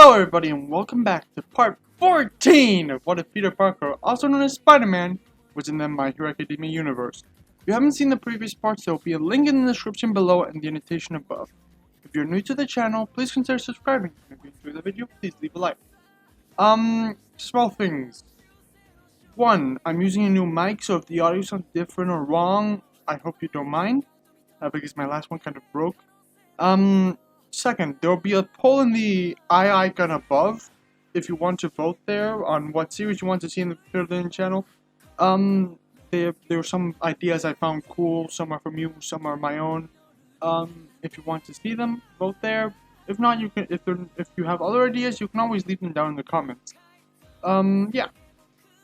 Hello everybody and welcome back to part 14 of What If Peter Parker, also known as Spider-Man, was in the My Hero Academia universe. If you haven't seen the previous parts, there will be a link in the description below and the annotation above. If you're new to the channel, please consider subscribing. If you enjoyed the video, please leave a like. Small things. 1. I'm using a new mic, so if the audio sounds different or wrong, I hope you don't mind, because my last one kind of broke. Second, there will be a poll in the eye icon above if you want to vote there on what series you want to see in the Fiddling channel. There are some ideas I found cool, some are from you, some are my own. If you want to see them, vote there. If not, you can. If you have other ideas, you can always leave them down in the comments. Yeah.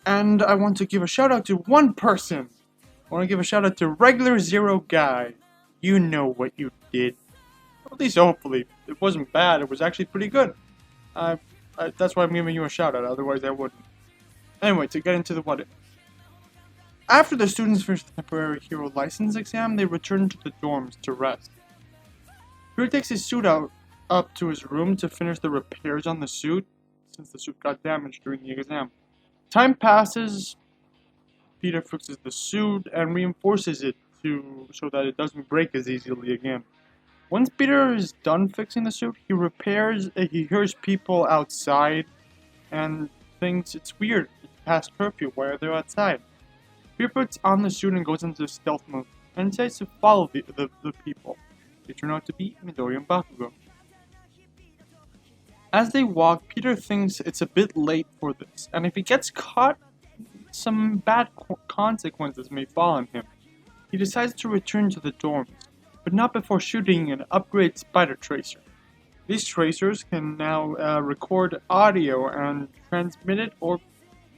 And I want to give a shout out to one person. I want to give a shout out to Regular Zero Guy. You know what you did. At least hopefully. It wasn't bad, it was actually pretty good. That's why I'm giving you a shout out, otherwise I wouldn't. Anyway, to get into the what if. After the students finish the temporary hero license exam, they return to the dorms to rest. Peter takes his suit up to his room to finish the repairs on the suit, since the suit got damaged during the exam. Time passes, Peter fixes the suit and reinforces it so that it doesn't break as easily again. Once Peter is done fixing the suit, he hears people outside and thinks it's weird. It's past curfew, why are they outside? Peter puts on the suit and goes into stealth mode and decides to follow the people. They turn out to be Midoriya and Bakugo. As they walk, Peter thinks it's a bit late for this, and if he gets caught, some bad consequences may fall on him. He decides to return to the dorms, but not before shooting an upgrade spider tracer. These tracers can now record audio and transmit it or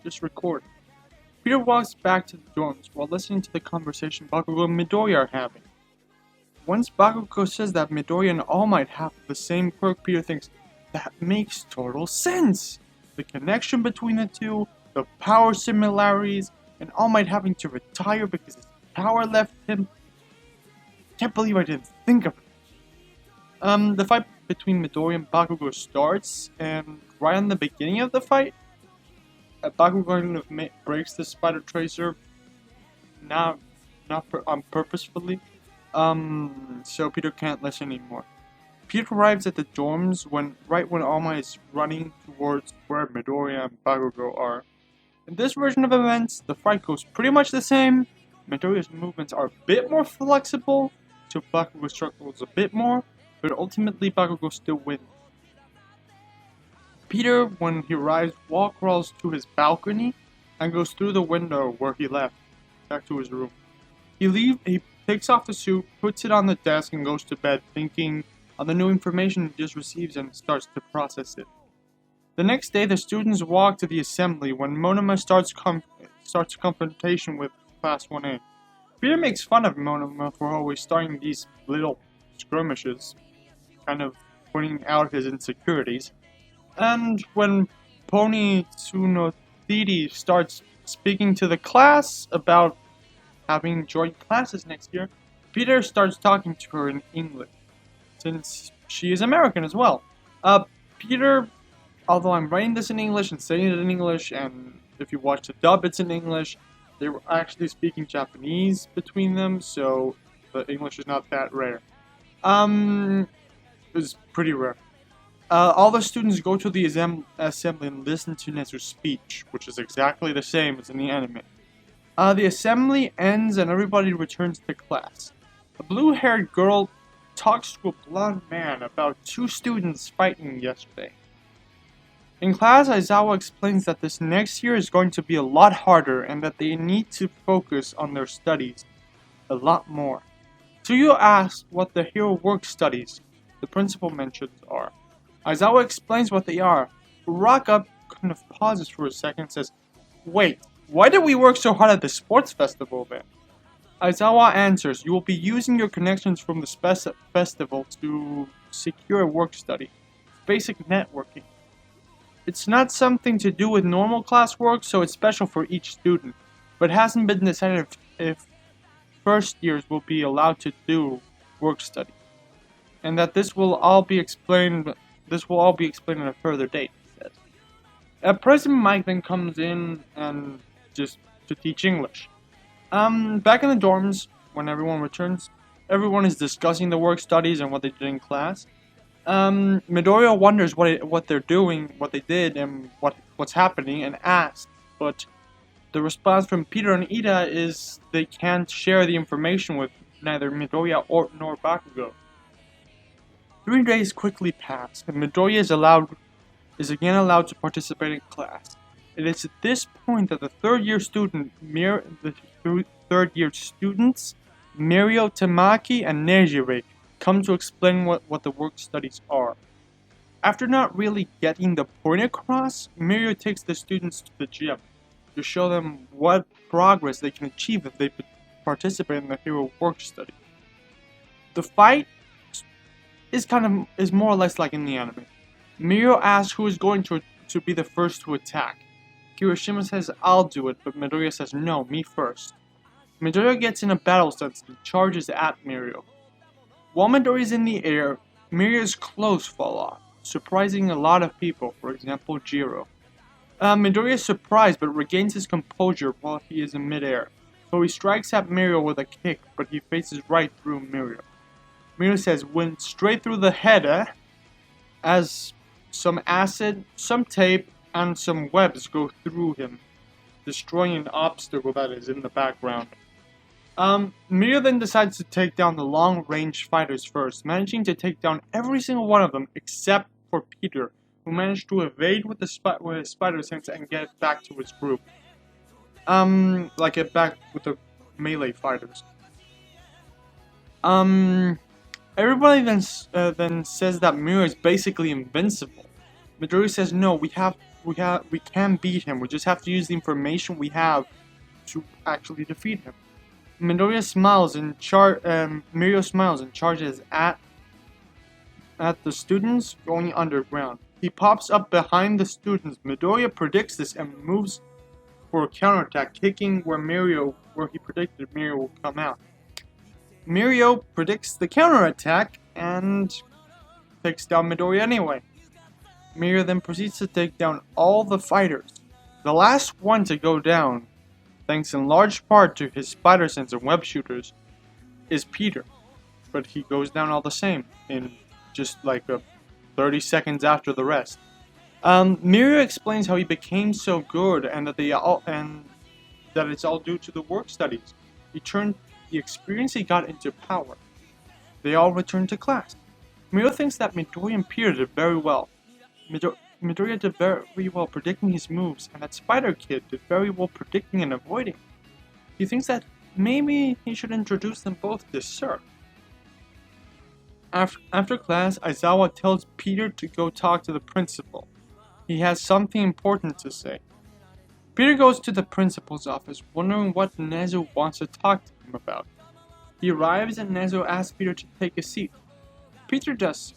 just record it. Peter walks back to the dorms while listening to the conversation Bakugo and Midoriya are having. Once Bakugo says that Midoriya and All Might have the same quirk, Peter thinks, that makes total sense! The connection between the two, the power similarities, and All Might having to retire because his power left him. Can't believe I didn't think of it. The fight between Midoriya and Bakugo starts, and right on the beginning of the fight, Bakugo breaks the spider tracer, not purposefully, so Peter can't listen anymore. Peter arrives at the dorms right when All Might is running towards where Midoriya and Bakugo are. In this version of events, the fight goes pretty much the same. Midoriya's movements are a bit more flexible, so Bakugo struggles a bit more, but ultimately Bakugo still wins. Peter, when he arrives, wall crawls to his balcony and goes through the window where he left, back to his room. He takes off the suit, puts it on the desk, and goes to bed, thinking on the new information he just receives and starts to process it. The next day, the students walk to the assembly when Monoma starts confrontation with Class 1A. Peter makes fun of Monoma for always starting these little skirmishes, kind of pointing out his insecurities. And when Pony Tsunothiri starts speaking to the class about having joint classes next year, Peter starts talking to her in English, since she is American as well. Peter, although I'm writing this in English and saying it in English, and if you watch the dub it's in English, they were actually speaking Japanese between them, so the English is not that rare. It's pretty rare. All the students go to the assembly and listen to Nezu's speech, which is exactly the same as in the anime. The assembly ends and everybody returns to class. A blue-haired girl talks to a blonde man about two students fighting yesterday. In class, Aizawa explains that this next year is going to be a lot harder and that they need to focus on their studies a lot more. Tsuyu asks what the hero work studies the principal mentions are. Aizawa explains what they are. Uraka kind of pauses for a second and says, "Wait, why did we work so hard at the sports festival then?" Aizawa answers, "You will be using your connections from the festival to secure a work study. Basic networking. It's not something to do with normal classwork, so it's special for each student, but it hasn't been decided if first years will be allowed to do work study, and that this will all be explained this will all be explained at a further date, he says. President Mike then comes in and just to teach English. Back in the dorms, when everyone returns, everyone is discussing the work studies and what they did in class. Midoriya wonders what they're doing, what they did, and what's happening, and asks. But the response from Peter and Ida is they can't share the information with neither Midoriya nor Bakugo. 3 days quickly pass, and Midoriya is again allowed to participate in class. It is at this point that the third-year students, Mirio, Tamaki, and Nejire, come to explain what the work studies are. After not really getting the point across, Mirio takes the students to the gym to show them what progress they can achieve if they participate in the hero work study. The fight is more or less like in the anime. Mirio asks who is going to be the first to attack. Kirishima says, "I'll do it," but Midoriya says, "No, me first." Midoriya gets in a battle sense and charges at Mirio. While Midoriya is in the air, Mirio's clothes fall off, surprising a lot of people, for example, Jiro. Midoriya is surprised but regains his composure while he is in midair, so he strikes at Mirio with a kick, but he faces right through Mirio. Mirio says, "Went straight through the head, as some acid, some tape, and some webs go through him, destroying an obstacle that is in the background." Mirio then decides to take down the long-range fighters first, managing to take down every single one of them except for Peter, who managed to evade with his spider sense and get back to his group. Get back with the melee fighters. Everybody then says that Mirio is basically invincible. Midoriya says, "No, we can beat him. We just have to use the information we have to actually defeat him." Mirio smiles and charges at the students going underground. He pops up behind the students. Midoriya predicts this and moves for a counterattack, kicking where he predicted Mirio will come out. Mirio predicts the counterattack and takes down Midoriya anyway. Mirio then proceeds to take down all the fighters. The last one to go down, thanks in large part to his spider sense and web shooters, is Peter. But he goes down all the same, in just 30 seconds after the rest. Mirio explains how he became so good and that it's all due to the work studies. He turned the experience he got into power. They all return to class. Mirio thinks that Midoriya and Peter did very well. Midoriya did very well predicting his moves, and that Spider Kid did very well predicting and avoiding. He thinks that maybe he should introduce them both to Sir. After class, Aizawa tells Peter to go talk to the principal. He has something important to say. Peter goes to the principal's office, wondering what Nezu wants to talk to him about. He arrives and Nezu asks Peter to take a seat. Peter does.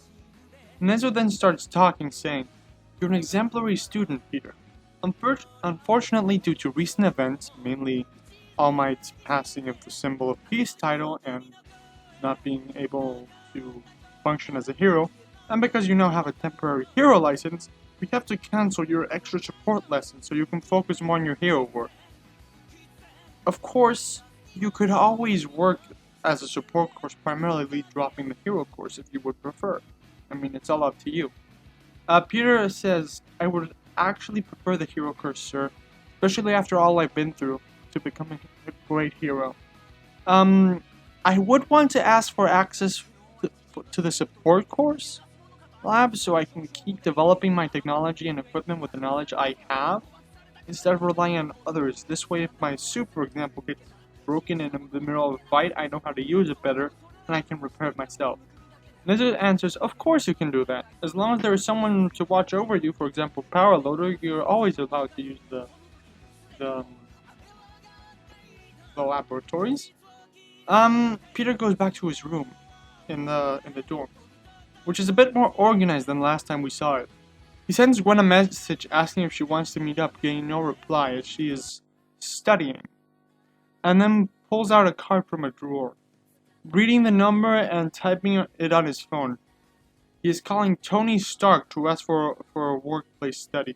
Nezu then starts talking, saying, "You're an exemplary student, Peter. Unfortunately, due to recent events, mainly All Might's passing of the Symbol of Peace title and not being able to function as a hero, and because you now have a temporary hero license, we have to cancel your extra support lessons so you can focus more on your hero work. Of course, you could always work as a support course, primarily dropping the hero course if you would prefer. I mean, it's all up to you." Peter says, "I would actually prefer the hero course, sir, especially after all I've been through, to become a great hero. I would want to ask for access to the support course lab so I can keep developing my technology and equipment with the knowledge I have, instead of relying on others. This way, if my suit, for example, gets broken in the middle of a fight, I know how to use it better, and I can repair it myself." Nezu answers, "Of course you can do that. As long as there is someone to watch over you, for example, Power Loader, you're always allowed to use the laboratories." Peter goes back to his room in the dorm, which is a bit more organized than last time we saw it. He sends Gwen a message asking if she wants to meet up, getting no reply as she is studying, and then pulls out a card from a drawer. Reading the number and typing it on his phone, He is calling Tony Stark to ask for a workplace study.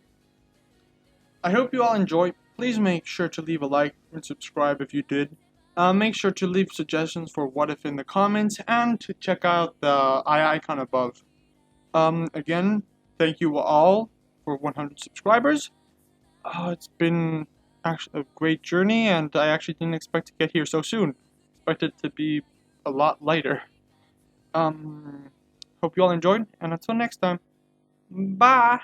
I hope you all enjoy. Please make sure to leave a like and subscribe if you did. Make sure to leave suggestions for what if in the comments and to check out the eye icon above. Again, thank you all for 100 subscribers. It's been actually a great journey, and I actually didn't expect to get here so soon. Expected to be a lot lighter. Hope you all enjoyed, and until next time, bye!